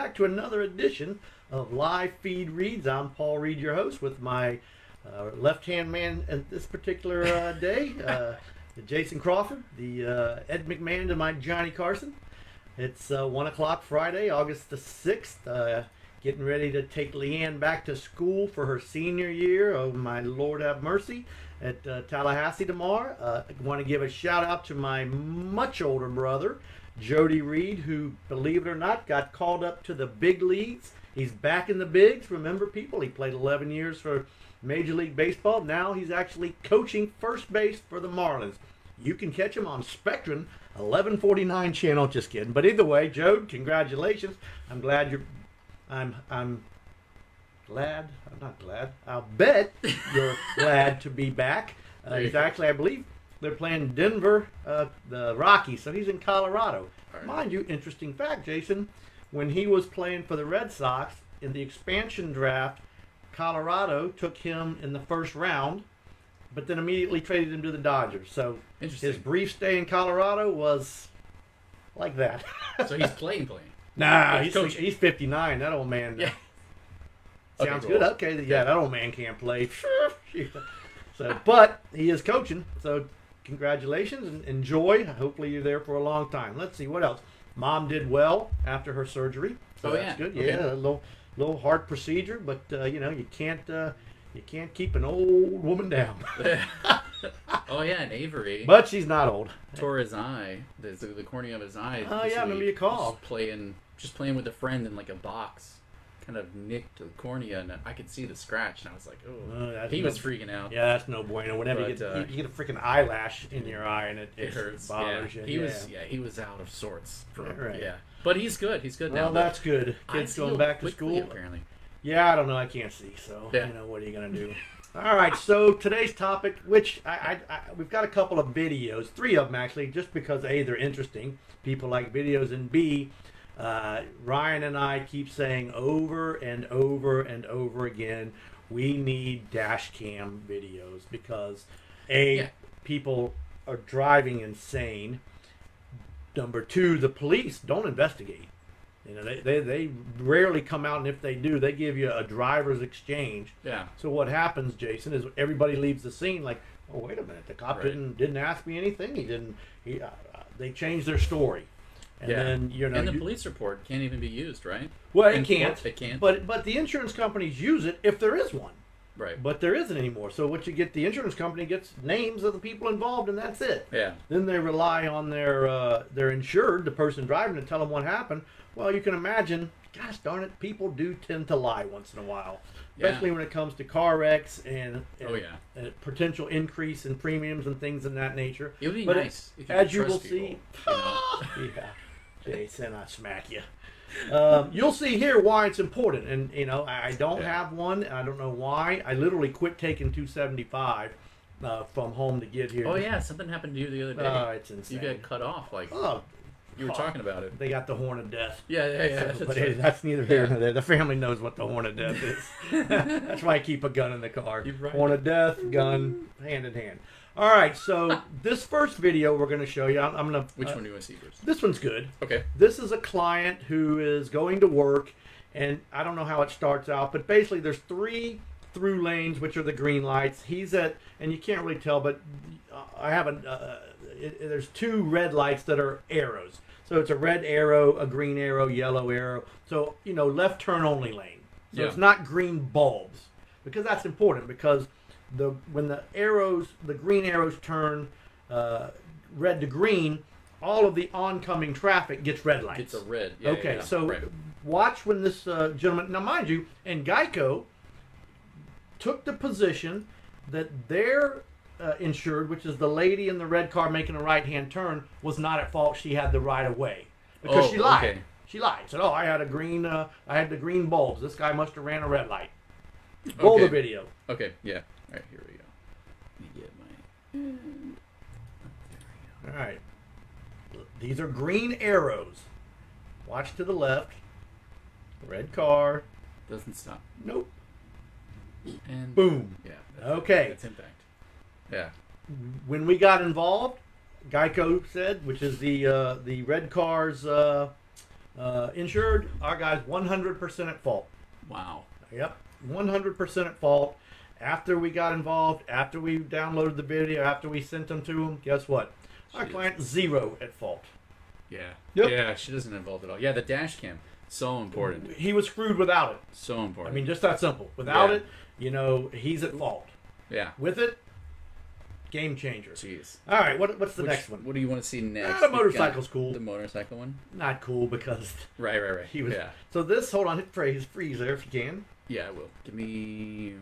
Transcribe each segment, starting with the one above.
back to another edition of Live Feed Reads. I'm Paul Reed, your host, with my left-hand man at this particular day, Jason Crawford, the Ed McMahon to my Johnny Carson. It's 1 o'clock Friday, August the 6th. Getting ready to take Leanne back to school for her senior year. Oh, my Lord have mercy. At Tallahassee tomorrow. I want to give a shout out to my much older brother, Jody Reed, who, believe it or not, got called up to the big leagues. He's back in the bigs. Remember, people, he played 11 years for Major League Baseball. Now he's actually coaching first base for the Marlins. You can catch him on Spectrum, 1149 channel. Just kidding. But either way, Jode, congratulations. I'm glad you're... I'm glad. I'm not glad. I'll bet you're glad to be back. He's actually, I believe, they're playing Denver, the Rockies, so he's in Colorado. Right. Mind you, interesting fact, Jason, when he was playing for the Red Sox in the expansion draft, Colorado took him in the first round, but then immediately traded him to the Dodgers. So his brief stay in Colorado was like that. So he's playing. Nah, he's 59. That old man. Yeah. Sounds Okay, cool. good. Okay, yeah, that old man can't play. So, but he is coaching. So, congratulations and enjoy. Hopefully, you're there for a long time. Let's see what else. Mom did well after her surgery. So that's good. Okay. Yeah, a little heart procedure, but you can't keep an old woman down. Oh yeah, and Avery. But she's not old. Tore his eye, the cornea of his eye. Oh yeah, remember you called. Just playing with a friend in like a box. Kind of nicked the cornea, and I could see the scratch, and I was like, "Oh!" He was freaking out. Yeah, that's no bueno. Whenever you get a freaking eyelash in your eye, and it hurts. Bothers yeah. you. He was out of sorts. Right. Yeah, but he's good. He's good now. Well, that's good. Kids going back to school. Apparently. Yeah, I don't know. I can't see, so yeah. What are you gonna do? All right. So today's topic, which we've got a couple of videos, 3 of them actually, just because A, they're interesting. People like videos, and B, Ryan and I keep saying over and over and over again, we need dash cam videos because people are driving insane. Number 2, the police don't investigate. They rarely come out, and if they do, they give you a driver's exchange. Yeah. So what happens, Jason, is everybody leaves the scene like, oh, wait a minute, the cop didn't ask me anything. They changed their story. And then and the police report can't even be used, right? Well, it can't. It can't. But the insurance companies use it if there is one. Right. But there isn't anymore. So what you get, the insurance company gets names of the people involved, and that's it. Yeah. Then they rely on their insured, the person driving, to tell them what happened. Well, you can imagine, gosh darn it, people do tend to lie once in a while, especially when it comes to car wrecks and a potential increase in premiums and things of that nature. It would be nice if you as could you will trust see. people, Yeah. Jason, I smack you. You'll see here why it's important, and I don't have one. I don't know why. I literally quit taking 275 from home to get here. Oh yeah, something happened to you the other day. Oh, it's insane. You got cut off you were talking about it. They got the horn of death. Yeah. But that's neither here nor there. The family knows what the horn of death is. That's why I keep a gun in the car. Right. Horn of death, gun, hand in hand. All right, so this first video we're going to show you, I'm going to... Which one do you want to see first? This one's good. Okay. This is a client who is going to work, and I don't know how it starts out, but basically there's 3 through lanes, which are the green lights. He's at, and you can't really tell, but I have there's 2 red lights that are arrows. So it's a red arrow, a green arrow, yellow arrow. So, left turn only lane. So it's not green bulbs, because that's important, because when the green arrows turn red to green, all of the oncoming traffic gets red lights. It's a red. Watch when this gentleman, now mind you, and Geico took the position that their insured, which is the lady in the red car making a right-hand turn, was not at fault. She had the right of way because she lied. Okay. She lied. Said, "Oh, I had the green bulbs. This guy must have ran a red light." Roll the video. Okay. Yeah. All right. Here we go. Let me get my. All right. These are green arrows. Watch to the left. Red car. Doesn't stop. Nope. And boom. Yeah. Okay. That's impact. Yeah. When we got involved, Geico said, which is the red car's Insured, our guy's 100% at fault. Wow. Yep, 100% at fault. After we got involved, after we downloaded the video, after we sent them to him, guess what? Our client, 0 at fault. Yeah. Yep. Yeah, she doesn't involve at all. Yeah, the dash cam, so important. He was screwed without it. So important. I mean, just that simple. Without it, he's at fault. Yeah. With it, game changer. Jeez. All right, what's the next one? What do you want to see next? The motorcycle's cool. The motorcycle one? Not cool because... Right. He was. Yeah. So this, hold on, hit freeze there if you can. Yeah, I will. Give me...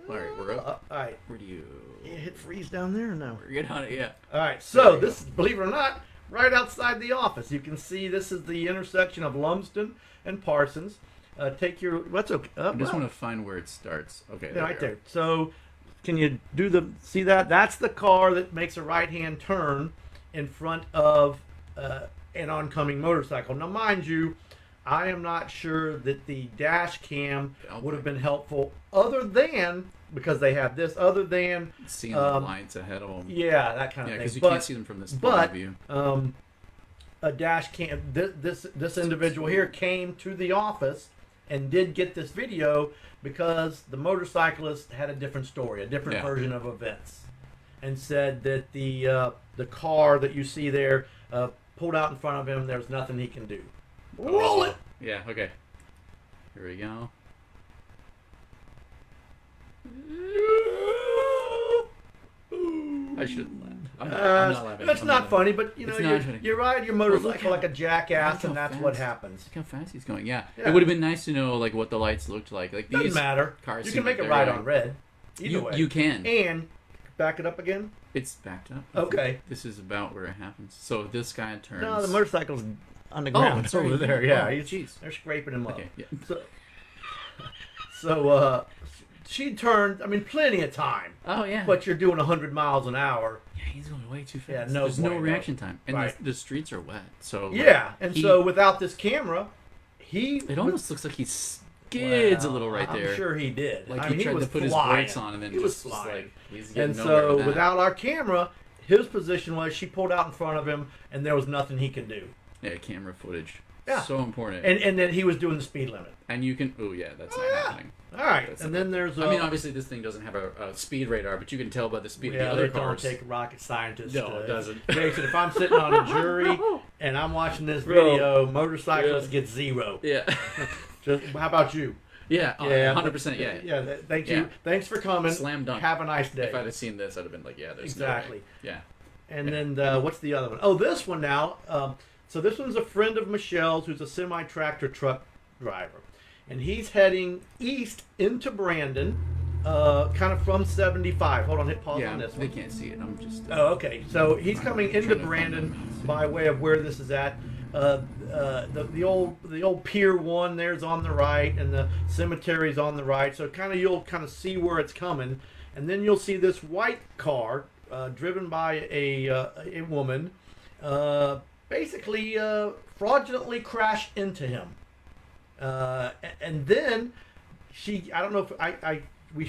All right, we're up. All right. Where do you... Yeah, hit freeze down there or no? We're good on it, yeah. All right, so this is, believe it or not, right outside the office. You can see this is the intersection of Lumsden and Parsons. Take your... What's okay? I just want to find where it starts. Okay, yeah, right there. So... Can you see that? That's the car that makes a right-hand turn in front of an oncoming motorcycle. Now, mind you, I am not sure that the dash cam would have been helpful other than, because they have this, other than... Seeing the lights ahead of them. Yeah, that kind of thing. Yeah, because you can't see them from this point of view. A dash cam, this individual here came to the office and did get this video because the motorcyclist had a different story, a different version of events, and said that the car that you see there pulled out in front of him. There's nothing he can do. Roll it. Yeah. Okay. Here we go. I shouldn't laugh. I'm not laughing. It's not funny, but you ride your motorcycle like a jackass, and that's what happens. Look how fast he's going. Yeah. It would have been nice to know like what the lights looked like. Like doesn't these matter. Cars you can make it ride on red. Either way. You can. And back it up again. It's backed up. Okay. This is about where it happens. So this guy turns. No, the motorcycle's on the ground over there. Yeah. They're scraping him up. Okay. Yeah. So she turned. I mean, plenty of time. Oh yeah. But you're doing 100 miles an hour. Yeah, he's going way too fast. Yeah, There's no reaction time, and the streets are wet. So yeah, and so without this camera, it almost looks like he skids a little right there. I'm sure he did. Like he tried to put his brakes on, and then he was flying. He's and so without our camera, his position was she pulled out in front of him, and there was nothing he could do. Yeah, camera footage. Yeah. So important. And then he was doing the speed limit. And you can... Oh, yeah, that's not happening. All right. And then there's... I mean, obviously, this thing doesn't have a speed radar, but you can tell by the speed of the other cars. Don't take a rocket scientist. No, it doesn't. Jason, if I'm sitting on a jury and I'm watching this video, motorcyclists get 0. Yeah. How about you? Yeah, 100%, yeah. Yeah, thank you. Thanks for coming. Slam dunk. Have a nice day. If I'd have seen this, I'd have been like, yeah, there's exactly. No way. Yeah. And then what's the other one? Oh, this one now. So this one's a friend of Michelle's who's a semi-tractor truck driver. And he's heading east into Brandon, kind of from 75. Hold on, hit pause on this one. They can't see it. I'm just... Oh, okay. So he's coming into Brandon by way of where this is at. The old Pier 1 there's on the right, and the cemetery's on the right. So you'll kind of see where it's coming. And then you'll see this white car driven by a woman basically fraudulently crashed into him. And then I don't know if we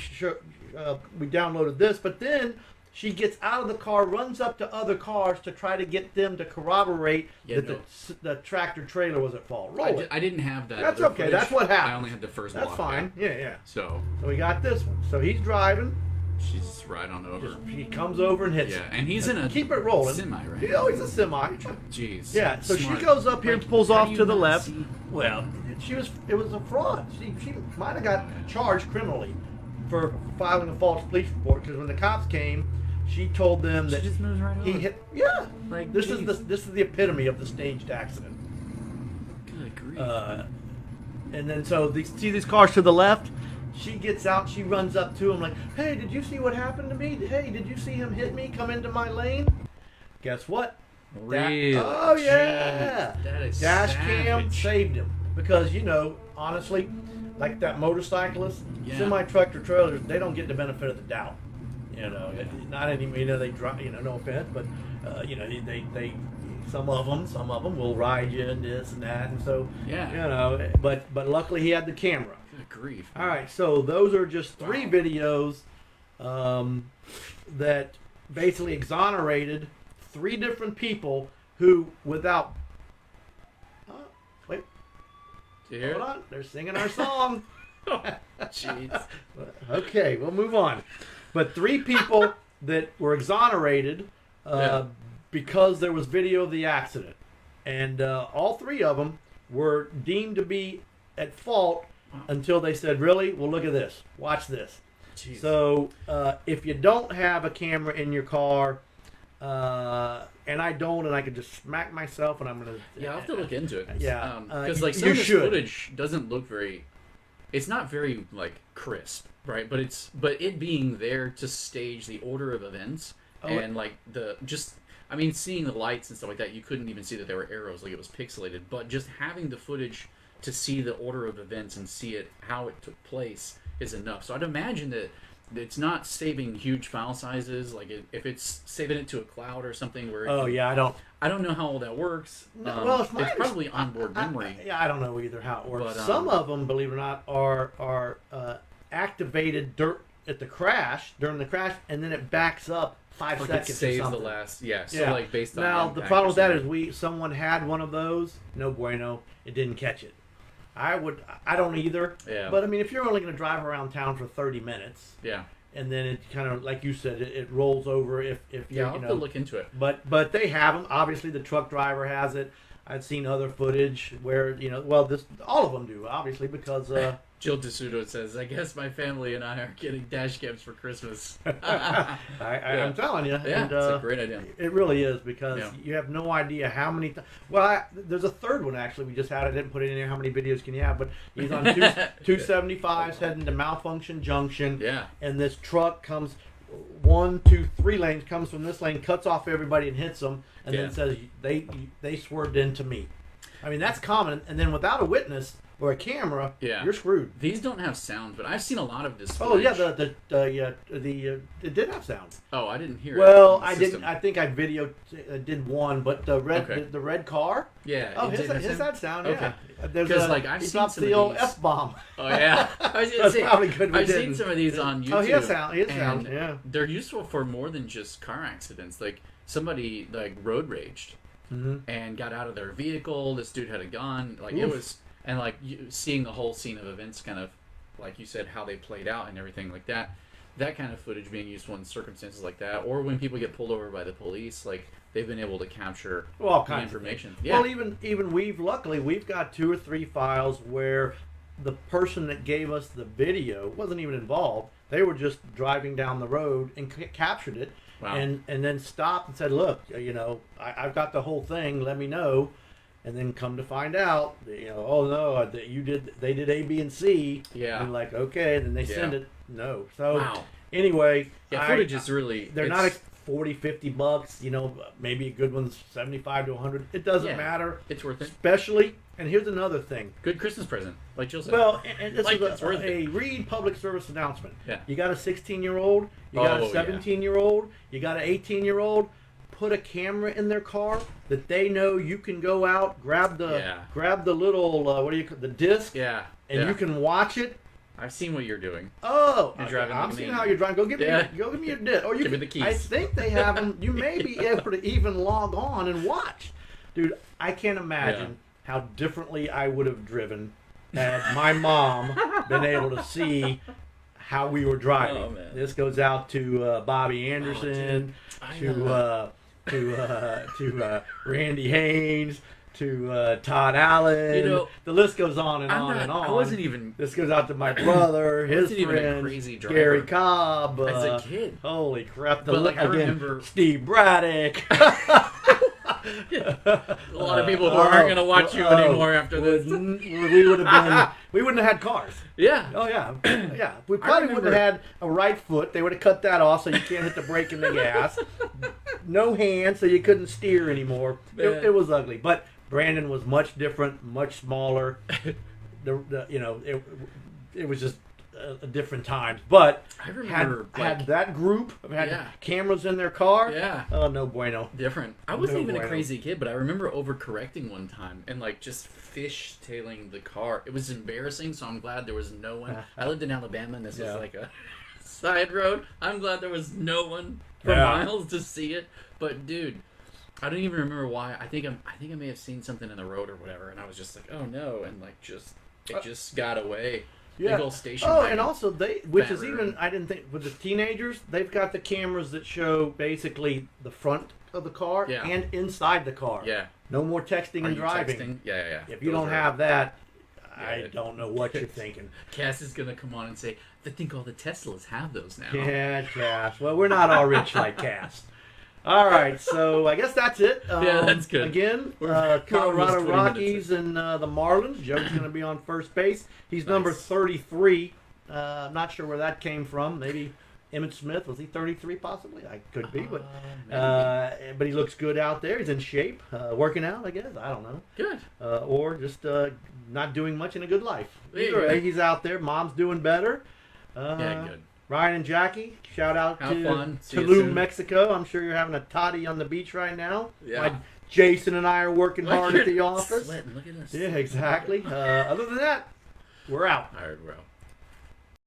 downloaded this, but then she gets out of the car, runs up to other cars to try to get them to corroborate that the tractor trailer was at fault. I didn't have that. That's okay. Footage. That's what happened. I only had the first That's fine. Yeah. So we got this one. So he's driving. She's right on over. He comes over and hits it. And he's in a keep it rolling semi, right? Yeah, he's a semi. Jeez. Yeah. So smart. She goes up here and pulls off to the left. Well, it was a fraud. She might have got charged criminally for filing a false police report, because when the cops came, she told them that she just moves right he over. hit. Yeah. Like this is the epitome of the staged accident. Good grief. And then see these cars to the left. She gets out, she runs up to him like, hey, did you see what happened to me? Hey, did you see him hit me, come into my lane? Guess what? Really? Oh, yeah. That is Dash savage. cam saved him. Because, honestly, like that motorcyclist, semi-tractor trailers, they don't get the benefit of the doubt. Not any, they drive, no offense, but, they some of them will ride you and this and that. And so, but luckily he had the camera. Good grief. All right, so those are just 3 videos that basically exonerated 3 different people who, without... You hear Hold on. They're singing our song. Jeez. Okay, we'll move on. But 3 people that were exonerated because there was video of the accident. And all 3 of them were deemed to be at fault until they said, really? Well, look at this. Watch this. Jeez. So if you don't have a camera in your car, and I don't, and I could just smack myself, and I'm going to... Yeah, I'll have to look into it. Yeah. Because like some of this footage doesn't look very... It's not very like crisp, right? But it being there to stage the order of events and like seeing the lights and stuff like that, you couldn't even see that there were arrows, like it was pixelated. But just having the footage to see the order of events and see it how it took place is enough. So I'd imagine that it's not saving huge file sizes. Like if it's saving it to a cloud or something where I don't know how all that works. No, well, it's probably onboard memory. I don't know either how it works. But, some of them, believe it or not, are activated during the crash, and then it backs up 5 seconds. It saves or something. the last, So like based on now the problem with that is someone had one of those. No bueno, it didn't catch it. I don't either. Yeah. But I mean, if you're only going to drive around town for 30 minutes. Yeah. And then it kind of, like you said, it rolls over if I'll have to look into it. But they have them. Obviously, the truck driver has it. I've seen other footage where all of them do, obviously, because Jill DeSudo says, "I guess my family and I are getting dash cams for Christmas." I'm telling you, yeah, and, it's a great idea. It really is because you have no idea how many. There's a third one actually. We just had. I didn't put it in there. How many videos can you have? But he's on 275s heading to Malfunction Junction. Yeah. And this truck comes 1, 2, 3 lanes, comes from this lane, cuts off everybody and hits them, and then says they swerved into me. I mean, that's common. And then without a witness or a camera, you're screwed. These don't have sound, but I've seen a lot of this footage. Oh yeah, it did have sound. Oh, I didn't hear it. Well, I didn't. I think I did one, but the red car. Yeah. Oh, his had sound. Okay. Yeah. Because like I've seen some the of old these. F-bomb. Oh yeah. I was That's probably good. I've seen some of these on YouTube. Oh, he has sound. He has sound. Yeah. They're useful for more than just car accidents. Like somebody like road raged and got out of their vehicle. This dude had a gun. Like it was. And like seeing the whole scene of events, kind of like you said, how they played out and everything like that. That kind of footage being useful in circumstances like that, or when people get pulled over by the police, like they've been able to capture all the information. Yeah. Well, even we've got 2 or 3 files where the person that gave us the video wasn't even involved. They were just driving down the road and captured it, and then stopped and said, "Look, I've got the whole thing. Let me know." And then come to find out, oh no, they did A, B, and C. Yeah. And like, okay, and then they send it. No. So anyway, footage is really. They're not $40, $50. Maybe a good one's $75 to $100. It doesn't matter. It's worth it. Especially, and here's another thing. Good Christmas present, like Jill said. Well, and this is a Reed public service announcement. Yeah. You got a 16-year-old. You got a 17-year-old. You got an 18-year-old. Put a camera in their car that they know you can go out, grab the little the disc, and you can watch it. I've seen what you're doing. Oh, you're driving. I'm seeing how you're driving. Go give me your disc. Or give me the keys. I think they have them. You may be able to even log on and watch. Dude, I can't imagine how differently I would have driven had my mom been able to see how we were driving. Oh, man. This goes out to Bobby Anderson, to Randy Haynes, to Todd Allen. The list goes on and on and on. I wasn't even. This goes out to my brother, his friend, Gary Cobb. As a kid. Holy crap! I remember Steve Braddock. A lot of people who aren't going to watch you anymore after this. We wouldn't have had cars. Yeah. Oh yeah. Yeah. We probably wouldn't have had a right foot. They would have cut that off so you can't hit the brake and the gas. No hands, so you couldn't steer anymore. It was ugly. But Brandon was much different, much smaller. It was just a different times. But I remember had that group had cameras in their car. Yeah. Oh, no bueno. Different. I wasn't even a crazy kid, but I remember overcorrecting one time and like just fishtailing the car. It was embarrassing, so I'm glad there was no one. I lived in Alabama, and this was like a side road. I'm glad there was no one for miles to see it. But dude, I don't even remember why. I think I may have seen something in the road or whatever, and I was just like, oh no, and like it just got away. Yeah. Big old station Oh, wagon. and also which Fat is even room. I didn't think with the teenagers, they've got the cameras that show basically the front of the car Yeah. and inside the car. Yeah. No more texting Are and you driving. texting? Yeah. If you Those don't are- have that, I Yeah. don't know what you're thinking. Cass is gonna come on and say, I think all the Teslas have those now. Yeah, Cass. Well, we're not all rich like Cass. All right, so I guess that's it. Yeah, that's good. Again, We're almost Colorado 20 minutes Rockies and the Marlins. Joe's going to be on first base. He's number Nice. 33. I'm not sure where that came from. Maybe Emmitt Smith. Was he 33 possibly? I could be, but he looks good out there. He's in shape, working out, I guess. I don't know. Good. Or just not doing much in a good life. There you Either go. way, he's out there. Mom's doing better. Yeah, good. Ryan and Jackie, shout out Have to fun. See you Tulum, soon. Mexico. I'm sure you're having a toddy on the beach right now. Yeah. Like Jason and I are working hard at the office. Sweating. Look at us. Yeah, exactly. Other than that, we're out. All right, we're out.